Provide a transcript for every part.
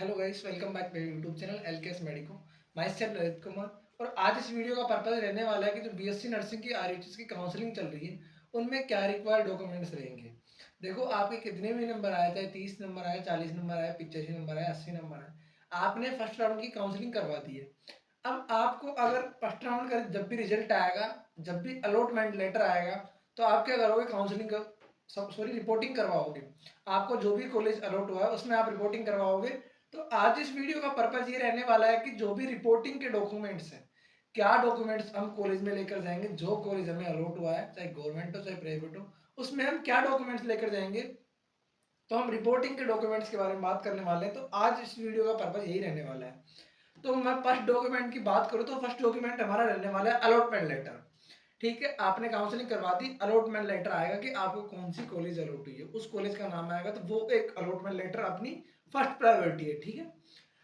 Hello guys, welcome back मेरे YouTube channel LKS Medico. Myself Lalit Kumar. और आज इस वीडियो का पर्पज रहने वाला है कि जो बीएससी नर्सिंग की आरयूएचएस की काउंसलिंग चल रही है उनमें क्या रिक्वायर्ड डॉक्यूमेंट्स रहेंगे। देखो, आपके कितने भी नंबर आए, चाहे 30 नंबर आए, 40 नंबर आए, 85 नंबर आए, 80 नंबर आए, आपने फर्स्ट राउंड की काउंसलिंग करवा दी है। अब आपको अगर फर्स्ट राउंड का जब भी रिजल्ट आएगा, जब भी अलॉटमेंट लेटर आएगा, तो आप क्या करोगे? काउंसलिंग का सॉरी रिपोर्टिंग करवाओगे। आपको जो भी कॉलेज अलॉट हुआ है उसमें आप रिपोर्टिंग करवाओगे। तो आज इस वीडियो का पर्पज ये रहने वाला है कि जो भी रिपोर्टिंग के डॉक्यूमेंट्स हैं, क्या डॉक्यूमेंट्स हम कॉलेज में लेकर जाएंगे, जो कॉलेज हमें अलॉट हुआ है, चाहे गवर्नमेंट हो चाहे प्राइवेट हो, उसमें हम क्या डॉक्यूमेंट्स लेकर जाएंगे। तो हम रिपोर्टिंग के डॉक्यूमेंट्स के बारे में बात करने वाले हैं। तो आज इस वीडियो का पर्पज यही रहने वाला है। तो मैं फर्स्ट डॉक्यूमेंट की बात करूँ तो फर्स्ट डॉक्यूमेंट हमारा रहने वाला है अलॉटमेंट लेटर। ठीक है, आपने काउंसलिंग करवा दी, अलॉटमेंट लेटर आएगा कि आपको कौन सी कॉलेज अलॉट हुई है, उस कॉलेज का नाम आएगा, तो वो एक अलॉटमेंट लेटर अपनी फर्स्ट प्रायोरिटी है। ठीक है,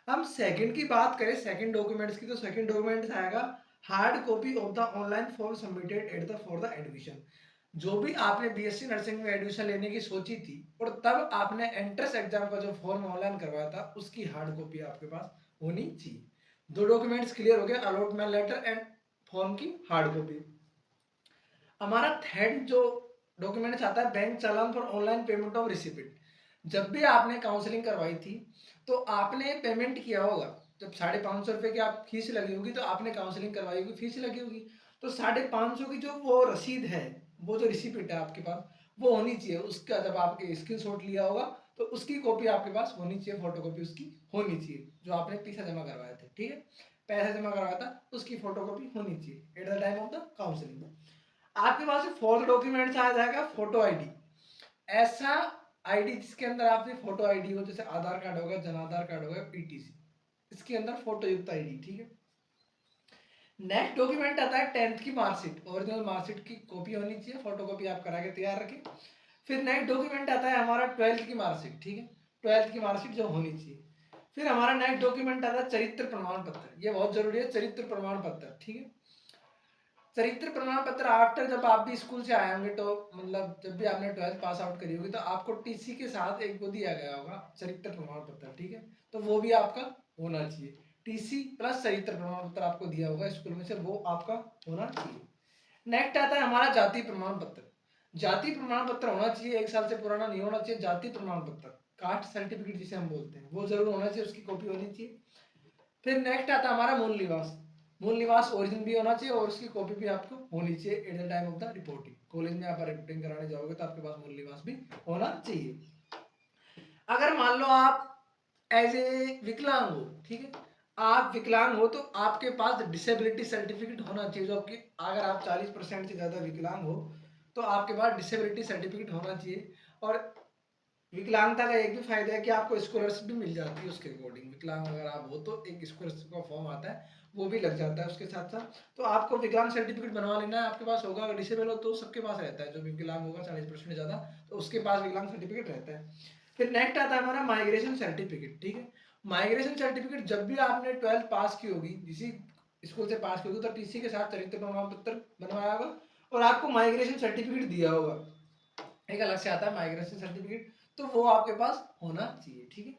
हम सेकंड की बात करें, सेकंड डॉक्यूमेंट्स की, तो सेकंड डॉक्यूमेंट्स आएगा hard copy of the online form submitted at the for the admission. जो भी आपने बीएससी नर्सिंग में एडमिशन लेने की सोची थी और तब आपने एंट्रेंस एग्जाम का जो फॉर्म ऑनलाइन करवाया था, उसकी हार्ड कॉपी आपके पास होनी चाहिए। दो डॉक्यूमेंट्स क्लियर हो गए, अलॉटमेंट लेटर एंड फॉर्म की हार्ड कॉपी। हमारा थर्ड जो डॉक्यूमेंट्स आता है, bank challan for online payment of receipt. जब भी आपने काउंसलिंग करवाई थी तो आपने पेमेंट किया होगा। जब 550 रुपये की आप फीस लगी होगी तो आपने काउंसलिंग करवाई होगी, फीस लगी होगी। तो 550 की जो वो रसीद है, वो जो रिसिपिट है आपके पास, वो होनी चाहिए। उसका जब आपके स्क्रीनशॉट लिया होगा तो उसकी कॉपी आपके पास होनी चाहिए, फोटो कॉपी उसकी होनी चाहिए, जो आपने पैसा जमा करवाए थे। ठीक है, पैसा जमा करवाया था उसकी फोटो कॉपी होनी चाहिए at the time of the counselling. आपके पास फोर्थ डॉक्यूमेंट आ जाएगा फोटो आईडी। ऐसा आईडी जिसके अंदर आपकी फोटो आईडी हो, जैसे आधार कार्ड होगा, जन आधार कार्ड होगा, पीटीसी, इसके अंदर फोटो युक्त आईडी। ठीक है, नेक्स्ट डॉक्यूमेंट आता है 10th की मार्कशीट, ओरिजिनल मार्कशीट की कॉपी होनी चाहिए, फोटो कॉपी आप करा के तैयार रखें। फिर नेक्स्ट डॉक्यूमेंट आता है हमारा 12th की मार्कशीट। ठीक है, 12th की मार्कशीट जो होनी चाहिए। फिर हमारा नेक्स्ट डॉक्यूमेंट आता है चरित्र प्रमाण पत्र, ये बहुत जरूरी है, चरित्र प्रमाण पत्र। ठीक है, चरित्र प्रमाण पत्र आफ्टर जब आप भी स्कूल से आए होंगे, तो मतलब जब भी आपने 12th पास आउट करी होगी, तो आपको टीसी के साथ एक वो दिया गया होगा, चरित्र प्रमाण पत्र। ठीक है, तो वो भी आपका होना चाहिए। टीसी प्लस चरित्र प्रमाण पत्र आपको दिया होगा स्कूल में से, वो आपका होना चाहिए। नेक्स्ट आता है हमारा जाति प्रमाण पत्र। जाति प्रमाण पत्र होना चाहिए, 1 साल से पुराना नहीं होना चाहिए। जाति प्रमाण पत्र, कास्ट सर्टिफिकेट जिसे हम बोलते हैं, वो जरूर होना चाहिए, उसकी कॉपी होनी चाहिए। फिर नेक्स्ट आता है हमारा मूल निवास। मूल निवास ओरिजिन भी होना चाहिए और उसकी कॉपी भी आपको होनी चाहिए at the time of the reporting. College में आप रिपोर्टिंग कराने जाओगे तो आपके पास मूल निवास भी होना चाहिए। अगर मान लो आप एज ए विकलांग हो, ठीक है, आप विकलांग हो, तो आपके पास डिसेबिलिटी सर्टिफिकेट होना चाहिए। जो आपकी, अगर आप 40% से ज्यादा विकलांग हो तो आपके पास डिसेबिलिटी सर्टिफिकेट होना चाहिए। और विकलांगता का एक भी फायदा है कि आपको स्कॉलरशिप भी मिल जाती है उसके अकॉर्डिंग। विकलांग अगर आप हो तो एक स्कॉलरशिप का फॉर्म आता है, वो भी लग जाता है उसके साथ साथ। तो आपको विकलांग सर्टिफिकेट बनवा लेना है, आपके पास होगा। अगर डिसेबल हो तो सबके पास रहता है, जो भी विकलांग होगा 40% ज्यादा, तो उसके पास विकलांग सर्टिफिकेट रहता है। फिर नेक्स्ट आता है हमारा माइग्रेशन सर्टिफिकेट। ठीक है, माइग्रेशन सर्टिफिकेट जब भी आपने 12th पास की होगी, जिसी स्कूल से पास की होगी, तो टीसी के साथ चरित्र प्रमाण पत्र बनवाया होगा और आपको माइग्रेशन सर्टिफिकेट दिया होगा। एक अलग से आता है माइग्रेशन सर्टिफिकेट, तो वो आपके पास होना चाहिए। ठीक है,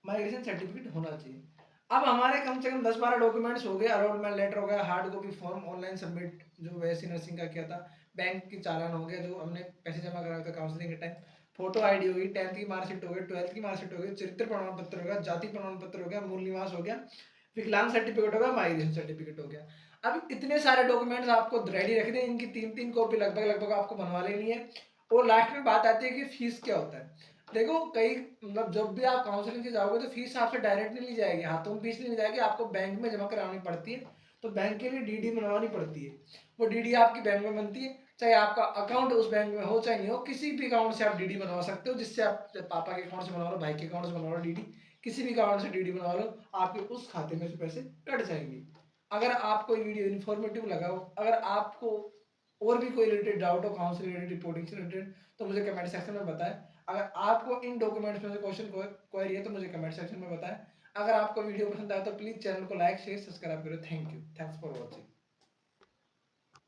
माइग्रेशन सर्टिफिकेट होना चाहिए। अब हमारे कम से कम 10-12 डॉक्यूमेंट्स हो गए, अलॉटमेंट लेटर हो गया, hard copy form online submit जो वैसी नर्सिंग का किया था, बैंक की चालान हो गया जो हमने पैसे जमा कराया था काउंसलिंग के टाइम, फोटो आईडी होगी, 10th की मार्कशीट हो गई, 12th की मार्कशीट हो गई, चरित्र प्रमाण पत्र हो गया, जाति प्रमाण पत्र हो गया, मूल निवास हो गया, विकलांग सर्टिफिकेट हो गया, माइग्रेशन सर्टिफिकेट हो गया। अब इतने सारे डॉक्यूमेंट्स आपको रेडी रखने, इनकी 3-3 कॉपी लगभग लगभग आपको बनवा लेनी है। और लास्ट में बात आती है कि फीस क्या होता है। देखो, कई मतलब जब भी आप काउंसलिंग से जाओगे तो फीस आपसे डायरेक्ट नहीं ली जाएगी, हाथों में फीस नहीं ली जाएगी, आपको बैंक में जमा करानी पड़ती है। तो बैंक के लिए डीडी बनवानी पड़ती है, वो डीडी आपकी बैंक में बनती है। चाहे आपका अकाउंट उस बैंक में हो चाहे नहीं हो, किसी भी अकाउंट से आप डीडी बनवा सकते हो, जिससे आप पापा के अकाउंट से बनवा लो, भाई के अकाउंट से बनवा लो डीडी, किसी भी अकाउंट से डीडी बनवा लो, आपके उस खाते में से पैसे कट जाएंगे। अगर आपको वीडियो इन्फॉर्मेटिव लगा हो, अगर आपको और भी कोई रिलेटेड डाउट हो काउंसलिंग रिलेटेड, रिपोर्टिंग से रिलेटेड, तो मुझे कमेंट सेक्शन में बताएं। अगर आपको इन डॉक्यूमेंट्स में से क्वेश्चन क्वेरी है तो मुझे कमेंट सेक्शन में बताएं। अगर आपको वीडियो पसंद आया तो प्लीज चैनल को लाइक शेयर सब्सक्राइब करो। Thank you, thanks for watching.